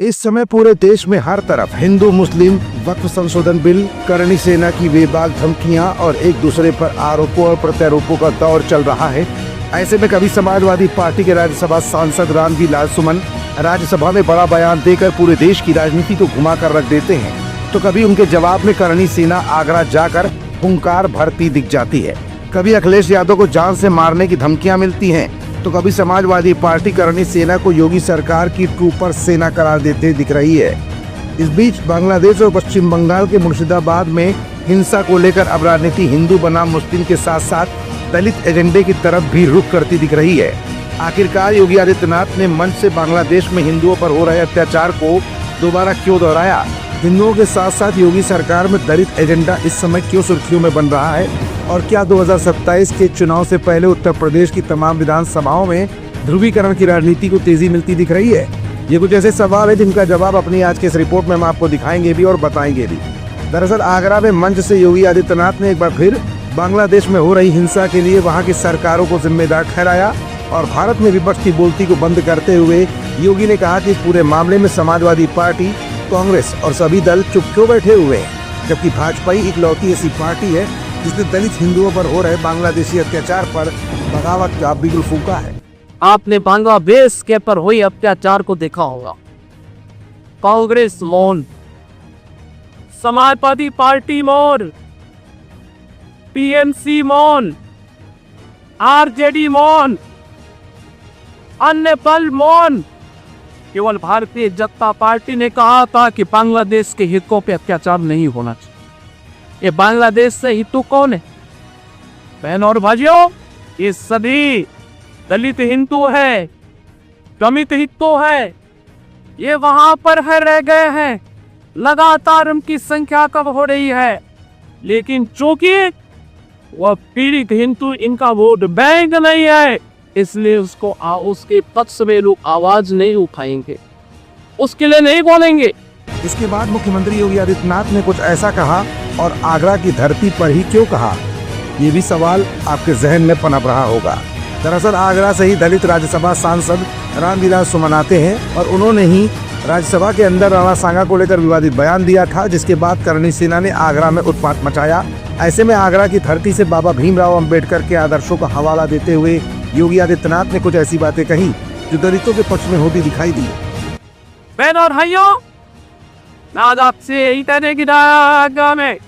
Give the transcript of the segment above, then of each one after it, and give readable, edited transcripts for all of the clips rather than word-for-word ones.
इस समय पूरे देश में हर तरफ हिंदू मुस्लिम वक्फ संशोधन बिल, करणी सेना की बेबाक धमकियां और एक दूसरे पर आरोपों और प्रत्यारोपों का दौर चल रहा है। ऐसे में कभी समाजवादी पार्टी के राज्यसभा सांसद रामविलास सुमन राज्यसभा में बड़ा बयान देकर पूरे देश की राजनीति को घुमा कर रख देते हैं, तो कभी उनके जवाब में करणी सेना आगरा जाकर हुंकार भरती दिख जाती है। कभी अखिलेश यादव को जान से मारने की धमकियां मिलती हैं, तो कभी समाजवादी पार्टी करणी सेना को योगी सरकार की ट्रूपर सेना करार देते दिख रही है। इस बीच बांग्लादेश और पश्चिम बंगाल के मुर्शिदाबाद में हिंसा को लेकर अब राजनीति हिंदू बनाम मुस्लिम के साथ साथ दलित एजेंडे की तरफ भी रुख करती दिख रही है। आखिरकार योगी आदित्यनाथ ने मंच से बांग्लादेश में हिंदुओं पर हो रहे अत्याचार को दोबारा क्यों दोहराया? हिंदुओं के साथ साथ योगी सरकार में दलित एजेंडा इस समय क्यों सुर्खियों में बन रहा है? और क्या 2027 के चुनाव से पहले उत्तर प्रदेश की तमाम विधानसभाओं में ध्रुवीकरण की राजनीति को तेजी मिलती दिख रही है? ये कुछ ऐसे सवाल है जिनका जवाब अपनी आज के इस रिपोर्ट में हम आपको दिखाएंगे भी और बताएंगे भी। दरअसल आगरा में मंच से योगी आदित्यनाथ ने एक बार फिर बांग्लादेश में हो रही हिंसा के लिए वहां की सरकारों को जिम्मेदार ठहराया और भारत में विपक्ष की बोलती को बंद करते हुए योगी ने कहा कि इस पूरे मामले में समाजवादी पार्टी, कांग्रेस और सभी दल चुप क्यों बैठे हुए हैं, जबकि भाजपा ही इकलौती ऐसी पार्टी है जिसने दलित हिंदुओं पर हो रहे बांग्लादेशी अत्याचार पर बगावत का बिगुल फूंका है। आपने बांग्लादेश के पर हुए अत्याचार को देखा होगा। कांग्रेस मौन, समाजवादी पार्टी मौन, टीएमसी मौन, आरजेडी मौन, अन्य दल मौन। केवल भारतीय जनता पार्टी ने कहा था कि बांग्लादेश के हितों पे अत्याचार नहीं होना चाहिए। ये बांग्लादेश से हितु कौन है? बहनों और भाइयों, ये सभी दलित हिंदू है, दलित हिंदू है, ये वहां पर है रह गए हैं। लगातार उनकी संख्या कम हो रही है, लेकिन चूंकि वह पीड़ित हिंदू इनका वोट बैंक नहीं है, इसलिए उसके पक्ष में लोग आवाज नहीं उठाएंगे, उसके लिए नहीं बोलेंगे। इसके बाद मुख्यमंत्री योगी आदित्यनाथ ने कुछ ऐसा कहा और आगरा की धरती पर ही क्यों कहा, ये भी सवाल आपके जहन में पनप रहा होगा। दरअसल आगरा से ही दलित राज्यसभा सांसद रामविलास सुमन आते हैं और उन्होंने ही राज्यसभा के अंदर राणा सांगा को लेकर विवादित बयान दिया था, जिसके बाद करणी सेना ने आगरा में उत्पात मचाया। ऐसे में आगरा की धरती से बाबा भीमराव अंबेडकर के आदर्शों का हवाला देते हुए योगी आदित्यनाथ ने कुछ ऐसी बातें कही जो दलितों के पक्ष में होती दिखाई दी। बहनों और भाइयों, आज आपसे यही कहने की में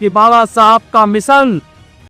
कि बाबा साहब का मिशन